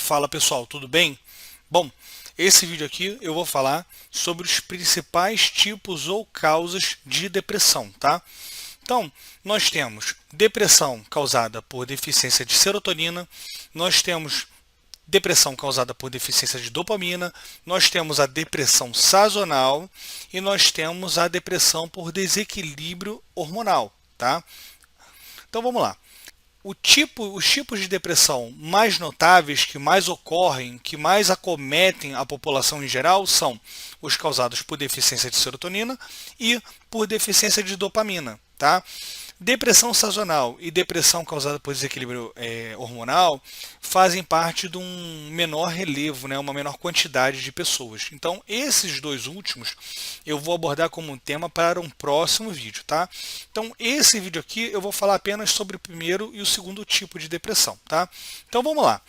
Fala pessoal, tudo bem? Bom, esse vídeo aqui eu vou falar sobre os principais tipos ou causas de depressão, tá? Então, nós temos depressão causada por deficiência de serotonina, nós temos depressão causada por deficiência de dopamina, nós temos a depressão sazonal e nós temos a depressão por desequilíbrio hormonal, tá? Então vamos lá. Os tipos de depressão mais notáveis, que mais ocorrem, que mais acometem a população em geral, são os causados por deficiência de serotonina e por deficiência de dopamina, tá? Depressão sazonal e depressão causada por desequilíbrio hormonal fazem parte de um menor relevo, né, uma menor quantidade de pessoas. Então, esses dois últimos eu vou abordar como um tema para um próximo vídeo, tá? Então, esse vídeo aqui eu vou falar apenas sobre o primeiro e o segundo tipo de depressão, tá? Então, vamos lá.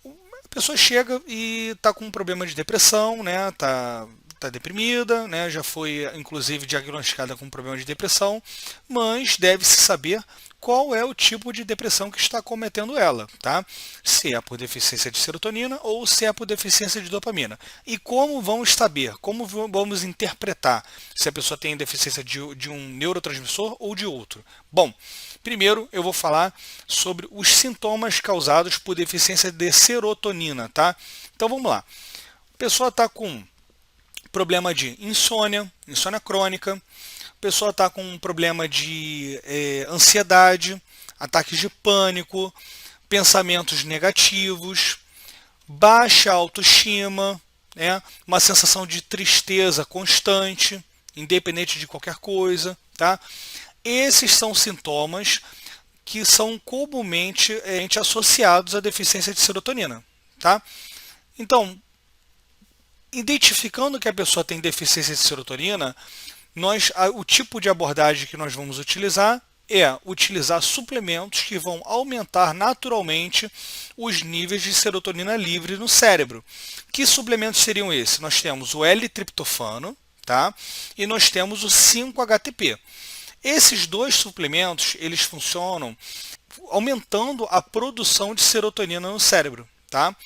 A pessoa chega e está com um problema de depressão, né? Tá deprimida, né? Já foi inclusive diagnosticada com um problema de depressão, mas deve-se saber qual é o tipo de depressão que está cometendo ela, tá? Se é por deficiência de serotonina ou se é por deficiência de dopamina. E como vamos saber, como vamos interpretar se a pessoa tem deficiência de um neurotransmissor ou de outro? Bom, primeiro eu vou falar sobre os sintomas causados por deficiência de serotonina, tá? Então vamos lá. A pessoa está com problema de insônia crônica, a pessoa está com um problema de ansiedade, ataques de pânico, pensamentos negativos, baixa autoestima, né, uma sensação de tristeza constante, independente de qualquer coisa, tá? Esses são sintomas que são comumente associados à deficiência de serotonina, tá? Então, identificando que a pessoa tem deficiência de serotonina, o tipo de abordagem que nós vamos utilizar é utilizar suplementos que vão aumentar naturalmente os níveis de serotonina livre no cérebro. Que suplementos seriam esses? Nós temos o L-triptofano, tá? E nós temos o 5-HTP. Esses dois suplementos, eles funcionam aumentando a produção de serotonina no cérebro, tá?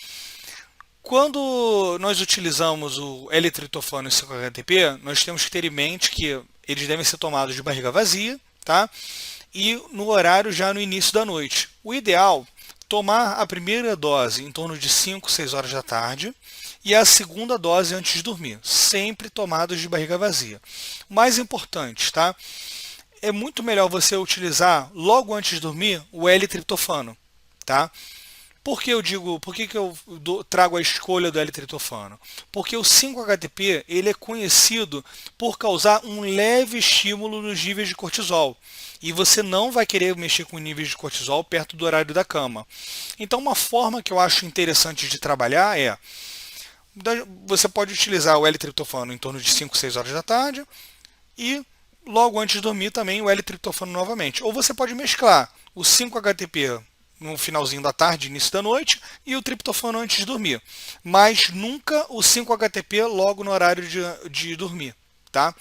Quando nós utilizamos o L-triptofano e o 5-HTP, nós temos que ter em mente que eles devem ser tomados de barriga vazia, tá? E no horário já no início da noite. O ideal, tomar a primeira dose em torno de 5, 6 horas da tarde e a segunda dose antes de dormir, sempre tomados de barriga vazia. O mais importante, tá? É muito melhor você utilizar logo antes de dormir o L-triptofano, tá? Por que eu trago a escolha do L-triptofano? Porque o 5-HTP ele é conhecido por causar um leve estímulo nos níveis de cortisol. E você não vai querer mexer com níveis de cortisol perto do horário da cama. Então, uma forma que eu acho interessante de trabalhar é você pode utilizar o L-triptofano em torno de 5, 6 horas da tarde e logo antes de dormir também o L-triptofano novamente. Ou você pode mesclar o 5-HTP no finalzinho da tarde, início da noite, e o triptofano antes de dormir. Mas nunca o 5-HTP logo no horário de dormir, tá?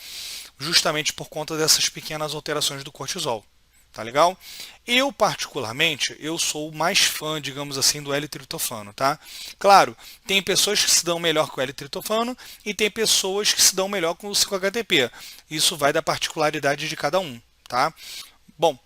Justamente por conta dessas pequenas alterações do cortisol. Tá legal? Eu, particularmente, eu sou mais fã, digamos assim, do L-triptofano, tá? Claro, tem pessoas que se dão melhor com o L-triptofano e tem pessoas que se dão melhor com o 5-HTP. Isso vai da particularidade de cada um, tá? Bom,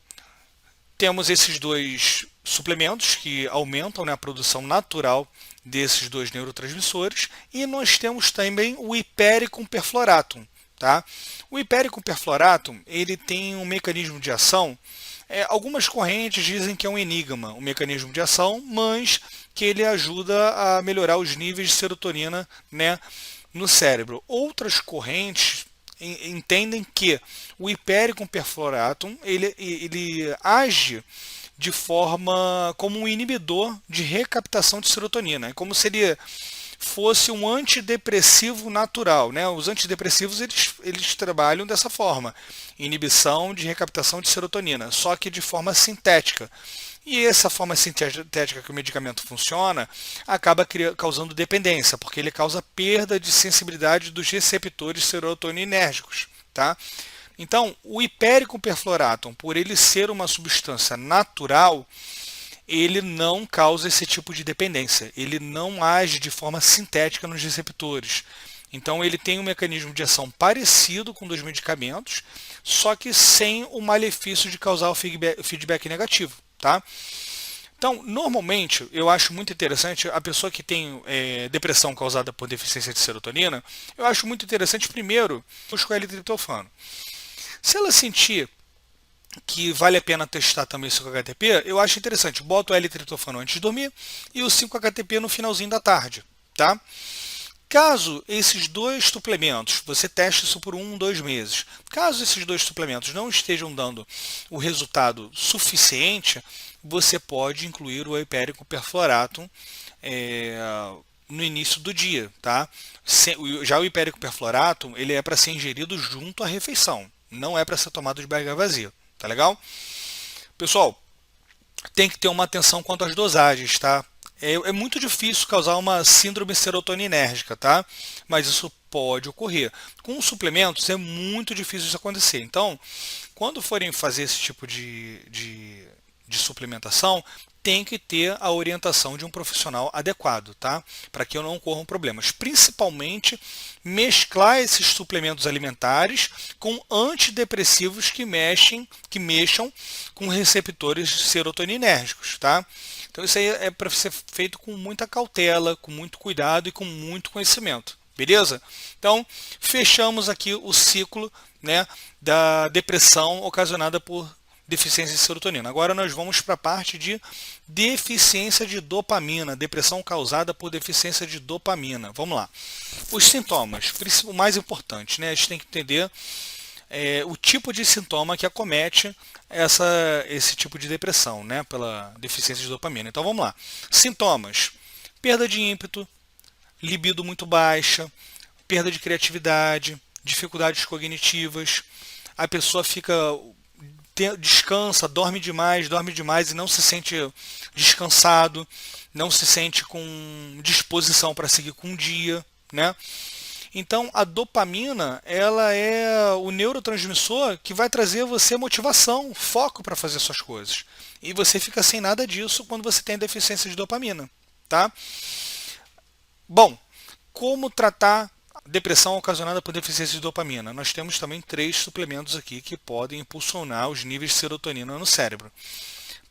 temos esses dois suplementos que aumentam, né, a produção natural desses dois neurotransmissores e nós temos também o Hypericum perfluoratum, tá? O Hypericum perfluoratum ele tem um mecanismo de ação. Algumas correntes dizem que é um enigma, o mecanismo de ação, mas que ele ajuda a melhorar os níveis de serotonina, né, no cérebro. Outras correntes entendem que o Hypericum perfluoratum ele age de forma como um inibidor de recaptação de serotonina. É como se ele fosse um antidepressivo natural, né? Os antidepressivos eles trabalham dessa forma, inibição de recaptação de serotonina, só que de forma sintética. E essa forma sintética que o medicamento funciona acaba causando dependência, porque ele causa perda de sensibilidade dos receptores serotoninérgicos, tá? Então, o Hypericum perfluoratum, por ele ser uma substância natural, ele não causa esse tipo de dependência, ele não age de forma sintética nos receptores. Então ele tem um mecanismo de ação parecido com dos medicamentos, só que sem o malefício de causar o feedback negativo, tá? Então, normalmente, eu acho muito interessante a pessoa que tem depressão causada por deficiência de serotonina, eu acho muito interessante, primeiro, buscar L-triptofano. Se ela sentir que vale a pena testar também o 5-HTP, eu acho interessante. Bota o L-triptofano antes de dormir e o 5-HTP no finalzinho da tarde, tá? Caso esses dois suplementos, você teste isso por 2 meses, caso esses dois suplementos não estejam dando o resultado suficiente, você pode incluir o eipérico perfluorato no início do dia, tá? Já o eipérico perfluorato, ele é para ser ingerido junto à refeição, não é para ser tomado de barriga vazia, tá legal? Pessoal, tem que ter uma atenção quanto às dosagens, tá? É muito difícil causar uma síndrome serotoninérgica, tá? Mas isso pode ocorrer. Com suplementos é muito difícil isso acontecer. Então, quando forem fazer esse tipo de suplementação, tem que ter a orientação de um profissional adequado, tá? Para que não ocorram problemas. Principalmente mesclar esses suplementos alimentares com antidepressivos que mexam com receptores serotoninérgicos, tá? Então isso aí é para ser feito com muita cautela, com muito cuidado e com muito conhecimento. Beleza? Então, fechamos aqui o ciclo, né, da depressão ocasionada por deficiência de serotonina. Agora nós vamos para a parte de deficiência de dopamina, depressão causada por deficiência de dopamina. Vamos lá. Os sintomas, o mais importante, né, a gente tem que entender o tipo de sintoma que acomete esse tipo de depressão, né, pela deficiência de dopamina. Então vamos lá. Sintomas: perda de ímpeto, libido muito baixa, perda de criatividade, dificuldades cognitivas, a pessoa descansa, dorme demais e não se sente descansado, não se sente com disposição para seguir com o dia, né? Então, a dopamina, ela é o neurotransmissor que vai trazer a você motivação, foco para fazer suas coisas. E você fica sem nada disso quando você tem deficiência de dopamina, tá? Bom, como tratar depressão ocasionada por deficiência de dopamina? Nós temos também 3 suplementos aqui que podem impulsionar os níveis de serotonina no cérebro.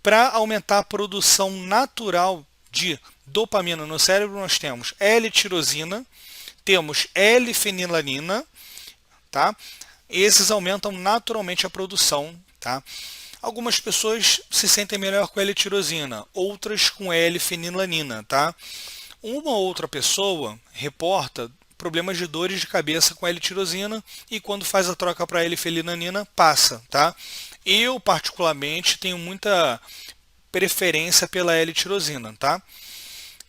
Para aumentar a produção natural de dopamina no cérebro, nós temos L-tirosina, temos L-fenilanina, tá? Esses aumentam naturalmente a produção, tá? Algumas pessoas se sentem melhor com L-tirosina, outras com L-fenilanina, tá? Uma outra pessoa reporta problemas de dores de cabeça com L-tirosina e quando faz a troca para L-fenilanina passa, tá? Eu particularmente tenho muita preferência pela L-tirosina, tá?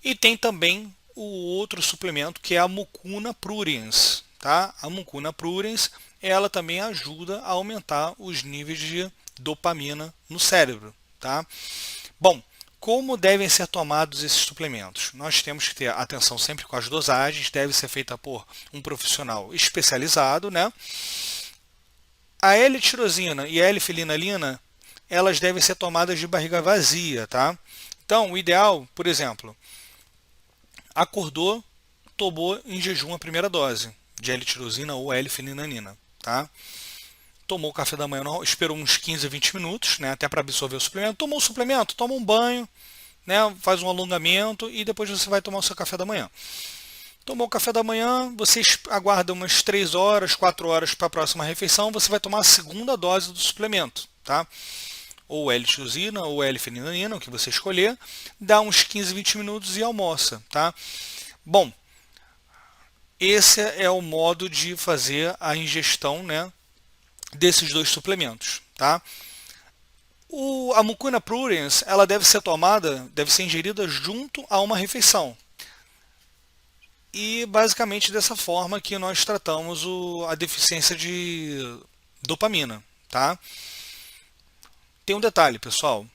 E tem também o outro suplemento que é a mucuna pruriens, tá? A mucuna pruriens, ela também ajuda a aumentar os níveis de dopamina no cérebro, tá? Bom, como devem ser tomados esses suplementos? Nós temos que ter atenção sempre com as dosagens, deve ser feita por um profissional especializado, né? A L-tirosina e a L-fenilanina, elas devem ser tomadas de barriga vazia, tá? Então, o ideal, por exemplo, acordou, tomou em jejum a primeira dose de L-tirosina ou L-fenilanina, tá? Tomou o café da manhã, esperou uns 15 a 20 minutos, né, até para absorver o suplemento. Tomou o suplemento, toma um banho, né, faz um alongamento e depois você vai tomar o seu café da manhã. Tomou o café da manhã, você aguarda umas 3 horas, 4 horas para a próxima refeição, você vai tomar a segunda dose do suplemento, tá? Ou L-tirosina ou L-fenilanina, o que você escolher, dá uns 15, 20 minutos e almoça, tá? Bom, esse é o modo de fazer a ingestão, né, desses 2 suplementos, tá? A mucuna pruriens, ela deve ser ingerida junto a uma refeição. E basicamente dessa forma que nós tratamos a deficiência de dopamina, tá? Tem um detalhe, pessoal.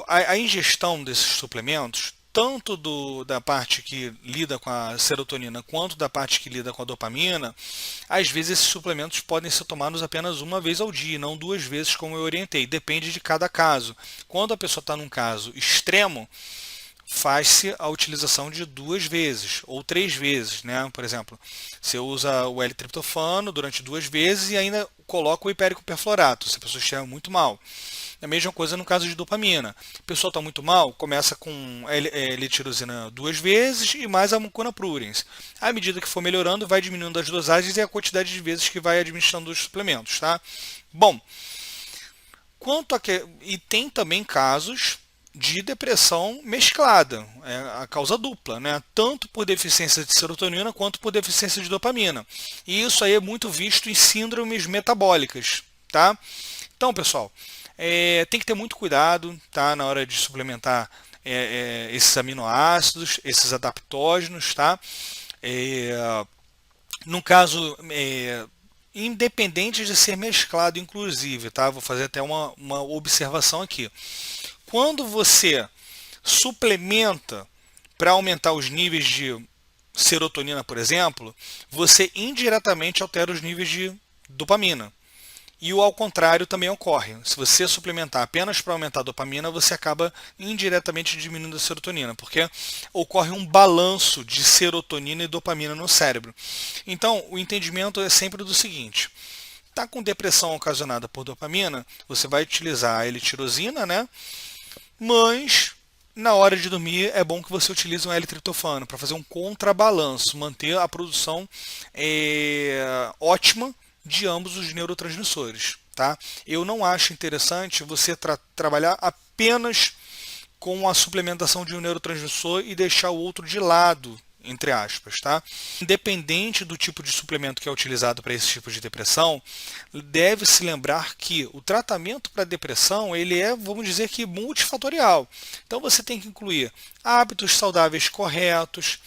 A ingestão desses suplementos tanto da parte que lida com a serotonina quanto da parte que lida com a dopamina, às vezes esses suplementos podem ser tomados apenas uma vez ao dia, não duas vezes como eu orientei. Depende de cada caso. Quando a pessoa está num caso extremo, faz-se a utilização de duas vezes ou três vezes, né? Por exemplo, você usa o L-triptofano durante duas vezes e ainda coloca o hipérico perflorato, se a pessoa estiver muito mal. A mesma coisa no caso de dopamina. A pessoa está muito mal, começa com L-tirosina duas vezes e mais a mucuna pruriens. À medida que for melhorando, vai diminuindo as dosagens e a quantidade de vezes que vai administrando os suplementos, tá? Bom, e tem também casos de depressão mesclada, a causa dupla, né? Tanto por deficiência de serotonina quanto por deficiência de dopamina. E isso aí é muito visto em síndromes metabólicas, tá? Então, pessoal, tem que ter muito cuidado, tá? Na hora de suplementar esses aminoácidos, esses adaptógenos, tá? No caso, independente de ser mesclado, inclusive, tá? Vou fazer até uma observação aqui. Quando você suplementa para aumentar os níveis de serotonina, por exemplo, você indiretamente altera os níveis de dopamina. E o ao contrário também ocorre. Se você suplementar apenas para aumentar a dopamina, você acaba indiretamente diminuindo a serotonina, porque ocorre um balanço de serotonina e dopamina no cérebro. Então, o entendimento é sempre do seguinte: está com depressão ocasionada por dopamina, você vai utilizar a L-tirosina, né? Mas na hora de dormir é bom que você utilize um L-triptofano para fazer um contrabalanço, manter a produção ótima de ambos os neurotransmissores, tá? Eu não acho interessante você trabalhar apenas com a suplementação de um neurotransmissor e deixar o outro de lado, entre aspas, tá? Independente do tipo de suplemento que é utilizado para esse tipo de depressão, deve-se lembrar que o tratamento para depressão, ele é, vamos dizer que multifatorial. Então você tem que incluir hábitos saudáveis corretos,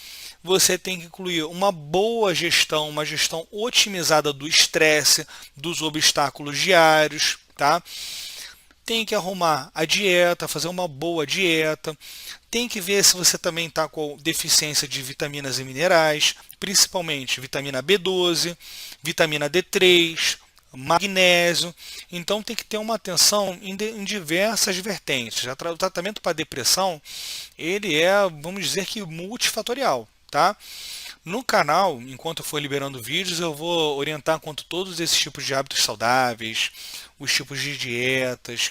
você tem que incluir uma boa gestão, uma gestão otimizada do estresse, dos obstáculos diários, tá? Tem que arrumar a dieta, fazer uma boa dieta. Tem que ver se você também está com deficiência de vitaminas e minerais, principalmente vitamina B12, vitamina D3, magnésio. Então tem que ter uma atenção em diversas vertentes. O tratamento para depressão, ele é, vamos dizer que multifatorial, tá? No canal, enquanto eu for liberando vídeos, eu vou orientar quanto todos esses tipos de hábitos saudáveis, os tipos de dietas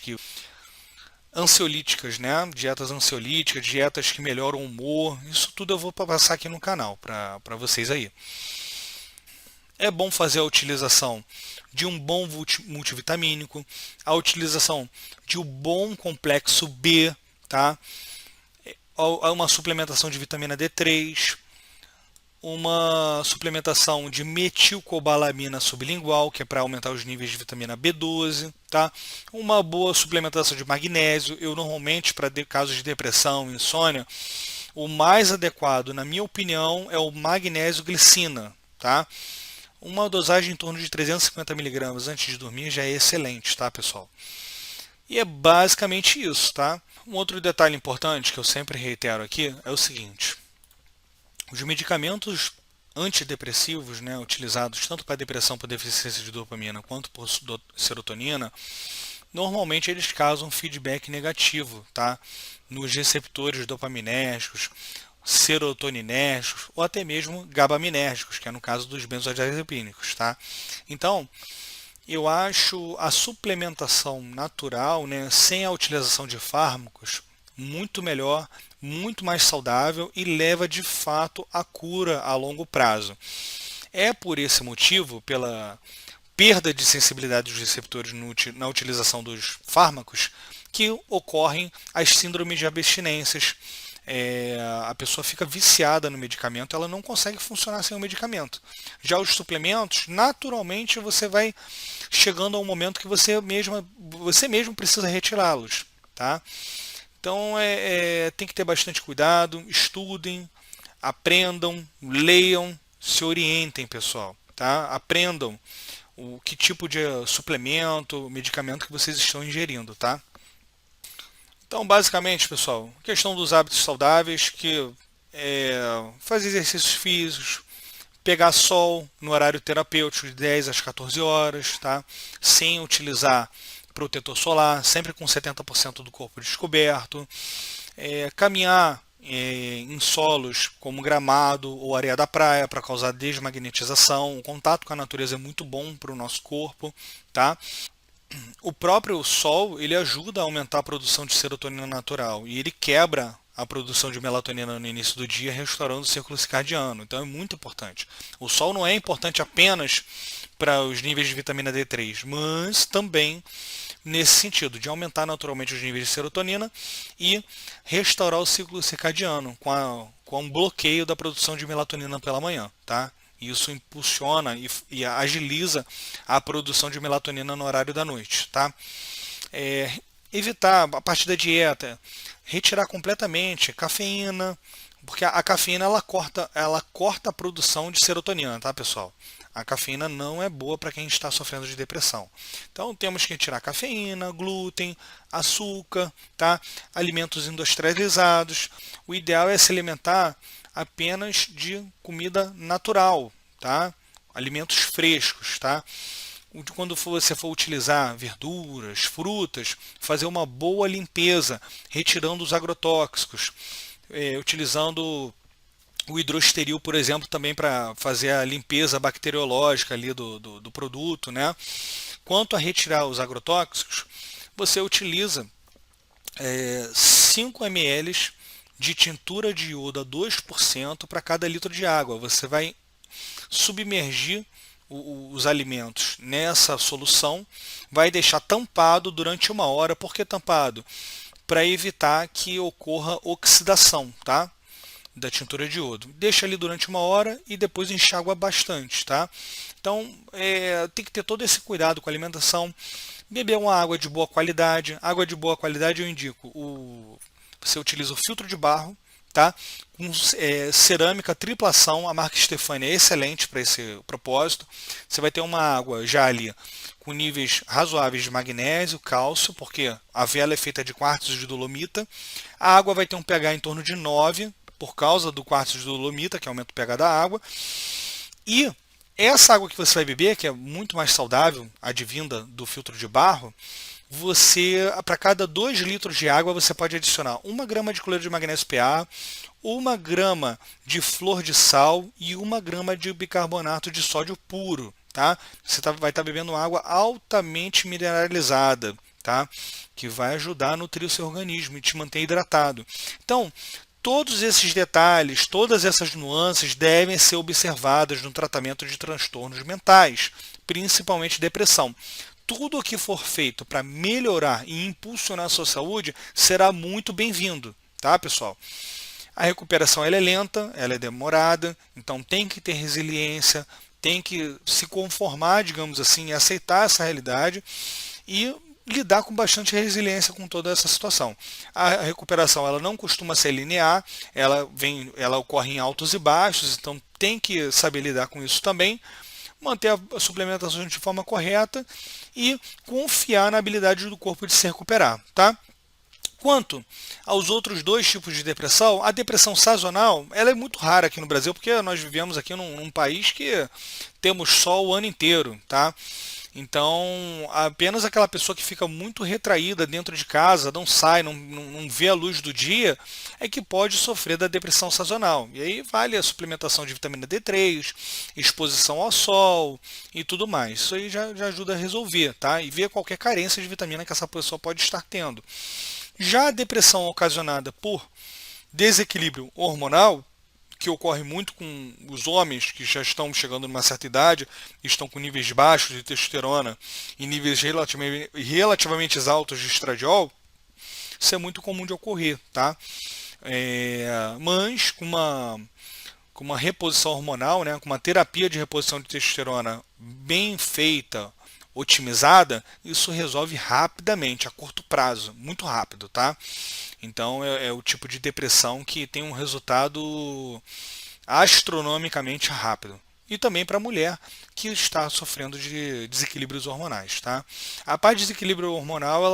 ansiolíticas, né? Dietas ansiolíticas, dietas que melhoram o humor, isso tudo eu vou passar aqui no canal para vocês aí. É bom fazer a utilização de um bom multivitamínico, a utilização de um bom complexo B, tá? Uma suplementação de vitamina D3, uma suplementação de metilcobalamina sublingual, que é para aumentar os níveis de vitamina B12, tá? Uma boa suplementação de magnésio. Eu normalmente, para casos de depressão, insônia, o mais adequado, na minha opinião, é o magnésio glicina, tá? Uma dosagem em torno de 350 mg antes de dormir já é excelente, tá, pessoal? E é basicamente isso, tá? Um outro detalhe importante que eu sempre reitero aqui é o seguinte: os medicamentos antidepressivos, né, utilizados tanto para depressão por deficiência de dopamina quanto por serotonina, normalmente eles causam feedback negativo, tá, nos receptores dopaminérgicos, serotoninérgicos ou até mesmo gabaminérgicos, que é no caso dos benzodiazepínicos, tá? Então, eu acho a suplementação natural, né, sem a utilização de fármacos, muito melhor, muito mais saudável e leva de fato à cura a longo prazo. É por esse motivo, pela perda de sensibilidade dos receptores na utilização dos fármacos, que ocorrem as síndromes de abstinências. A pessoa fica viciada no medicamento, ela não consegue funcionar sem o medicamento. Já os suplementos, naturalmente você vai chegando a um momento que você mesmo precisa retirá-los, tá? Então tem que ter bastante cuidado, estudem, aprendam, leiam, se orientem, pessoal, tá? Aprendam que tipo de suplemento, medicamento que vocês estão ingerindo, tá? Então, basicamente, pessoal, questão dos hábitos saudáveis, que fazer exercícios físicos, pegar sol no horário terapêutico de 10 às 14 horas, tá? Sem utilizar protetor solar, sempre com 70% do corpo descoberto, caminhar em solos como gramado ou areia da praia para causar desmagnetização. O contato com a natureza é muito bom para o nosso corpo, tá? O próprio sol ele ajuda a aumentar a produção de serotonina natural e ele quebra a produção de melatonina no início do dia, restaurando o ciclo circadiano. Então é muito importante. O sol não é importante apenas para os níveis de vitamina D3, mas também nesse sentido, de aumentar naturalmente os níveis de serotonina e restaurar o ciclo circadiano com um bloqueio da produção de melatonina pela manhã, tá? Isso impulsiona e agiliza a produção de melatonina no horário da noite, tá? Evitar, a partir da dieta, retirar completamente cafeína, porque a cafeína ela corta a produção de serotonina, tá, pessoal? A cafeína não é boa para quem está sofrendo de depressão. Então temos que retirar cafeína, glúten, açúcar, tá? Alimentos industrializados. O ideal é se alimentar apenas de comida natural, tá? Alimentos frescos, tá? Quando você for utilizar verduras, frutas, fazer uma boa limpeza, retirando os agrotóxicos, utilizando o hidrosteril, por exemplo, também para fazer a limpeza bacteriológica ali do produto, né? Quanto a retirar os agrotóxicos, você utiliza 5 ml de tintura de iodo a 2% para cada litro de água. Você vai submergir os alimentos nessa solução, vai deixar tampado durante 1 hora. Por que tampado? Para evitar que ocorra oxidação, tá? Da tintura de iodo. Deixa ali durante 1 hora e depois enxágua bastante, tá? Então, tem que ter todo esse cuidado com a alimentação. Beber uma água de boa qualidade. Água de boa qualidade eu indico. Você utiliza o filtro de barro, tá? Com cerâmica triplação. A marca Stefani é excelente para esse propósito. Você vai ter uma água já ali com níveis razoáveis de magnésio, cálcio, porque a vela é feita de quartzo de dolomita. A água vai ter um pH em torno de 9, por causa do quartzo de dolomita, que aumenta o pH da água. E essa água que você vai beber, que é muito mais saudável, advinda do filtro de barro, para cada 2 litros de água, você pode adicionar 1 grama de cloreto de magnésio PA, 1 grama de flor de sal e 1 grama de bicarbonato de sódio puro. Tá? Você vai estar bebendo água altamente mineralizada, tá? Que vai ajudar a nutrir o seu organismo e te manter hidratado. Então, todos esses detalhes, todas essas nuances devem ser observadas no tratamento de transtornos mentais, principalmente depressão. Tudo o que for feito para melhorar e impulsionar a sua saúde será muito bem-vindo, tá, pessoal? A recuperação ela é lenta, ela é demorada, então tem que ter resiliência, tem que se conformar, digamos assim, aceitar essa realidade e lidar com bastante resiliência com toda essa situação. A recuperação ela não costuma ser linear, ela ocorre em altos e baixos, então tem que saber lidar com isso também, manter a suplementação de forma correta e confiar na habilidade do corpo de se recuperar, tá? Quanto aos outros 2 tipos de depressão, a depressão sazonal ela é muito rara aqui no Brasil, porque nós vivemos aqui num país que temos sol o ano inteiro, tá? Então, apenas aquela pessoa que fica muito retraída dentro de casa, não sai, não vê a luz do dia, é que pode sofrer da depressão sazonal. E aí vale a suplementação de vitamina D3, exposição ao sol e tudo mais. Isso aí já ajuda a resolver, tá? E ver qualquer carência de vitamina que essa pessoa pode estar tendo. Já a depressão ocasionada por desequilíbrio hormonal, que ocorre muito com os homens que já estão chegando numa certa idade, estão com níveis baixos de testosterona e níveis relativamente altos de estradiol, isso é muito comum de ocorrer, tá? Mas com uma reposição hormonal, né, com uma terapia de reposição de testosterona bem feita, otimizada, isso resolve rapidamente, a curto prazo, muito rápido, tá? Então é o tipo de depressão que tem um resultado astronomicamente rápido. e também para a mulher que está sofrendo de desequilíbrios hormonais, tá? A parte de desequilíbrio hormonal,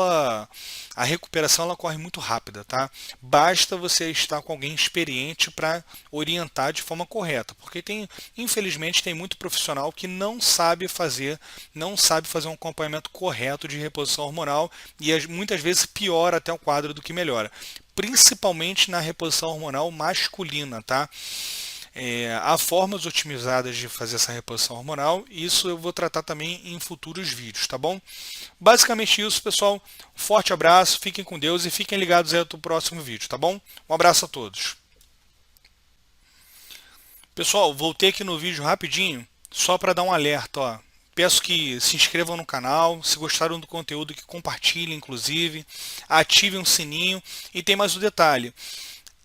a recuperação ela corre muito rápida, tá? Basta você estar com alguém experiente para orientar de forma correta, porque infelizmente tem muito profissional que não sabe fazer um acompanhamento correto de reposição hormonal e muitas vezes piora até o quadro do que melhora, principalmente na reposição hormonal masculina, tá? Há formas otimizadas de fazer essa reposição hormonal, e isso eu vou tratar também em futuros vídeos, tá bom? Basicamente isso, pessoal. Forte abraço, fiquem com Deus e fiquem ligados aí no próximo vídeo, tá bom? Um abraço a todos. Pessoal, voltei aqui no vídeo rapidinho, só para dar um alerta, ó. Peço que se inscrevam no canal, se gostaram do conteúdo, que compartilhem, inclusive, ativem o sininho, e tem mais um detalhe.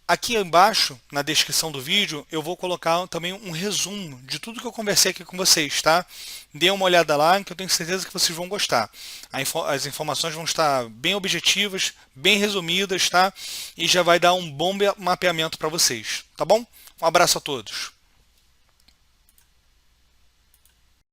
Aqui embaixo, na descrição do vídeo, eu vou colocar também um resumo de tudo que eu conversei aqui com vocês, tá? Dê uma olhada lá, que eu tenho certeza que vocês vão gostar. As informações vão estar bem objetivas, bem resumidas, tá? E já vai dar um bom mapeamento para vocês, tá bom? Um abraço a todos.